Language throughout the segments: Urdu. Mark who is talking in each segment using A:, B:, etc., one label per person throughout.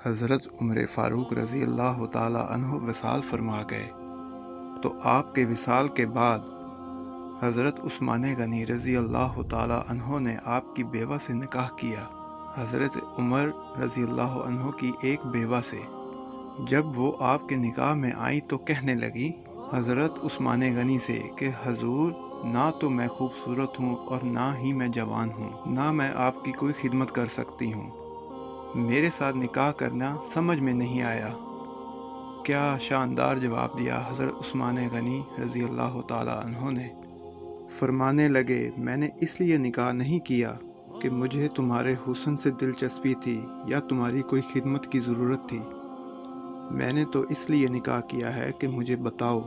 A: حضرت عمر فاروق رضی اللہ تعالیٰ عنہ وصال فرما گئے تو آپ کے وصال کے بعد حضرت عثمان غنی رضی اللہ تعالیٰ عنہ نے آپ کی بیوہ سے نکاح کیا، حضرت عمر رضی اللہ عنہ کی ایک بیوہ سے۔ جب وہ آپ کے نکاح میں آئیں تو کہنے لگی حضرت عثمان غنی سے کہ حضور، نہ تو میں خوبصورت ہوں اور نہ ہی میں جوان ہوں، نہ میں آپ کی کوئی خدمت کر سکتی ہوں، میرے ساتھ نکاح کرنا سمجھ میں نہیں آیا۔ کیا شاندار جواب دیا حضرت عثمان غنی رضی اللہ تعالیٰ عنہ نے۔ فرمانے لگے، میں نے اس لیے نکاح نہیں کیا کہ مجھے تمہارے حسن سے دلچسپی تھی یا تمہاری کوئی خدمت کی ضرورت تھی، میں نے تو اس لیے نکاح کیا ہے کہ مجھے بتاؤ،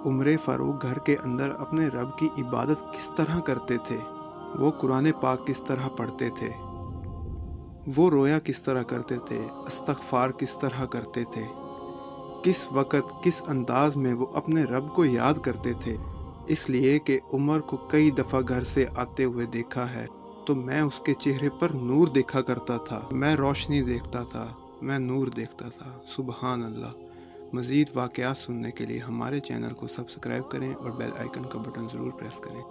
A: عمر فاروق گھر کے اندر اپنے رب کی عبادت کس طرح کرتے تھے، وہ قرآن پاک کس طرح پڑھتے تھے، وہ رویا کس طرح کرتے تھے، استغفار کس طرح کرتے تھے، کس وقت کس انداز میں وہ اپنے رب کو یاد کرتے تھے۔ اس لیے کہ عمر کو کئی دفعہ گھر سے آتے ہوئے دیکھا ہے تو میں اس کے چہرے پر نور دیکھا کرتا تھا، میں روشنی دیکھتا تھا، میں نور دیکھتا تھا۔ سبحان اللہ۔ مزید واقعات سننے کے لیے ہمارے چینل کو سبسکرائب کریں اور بیل آئیکن کا بٹن ضرور پریس کریں۔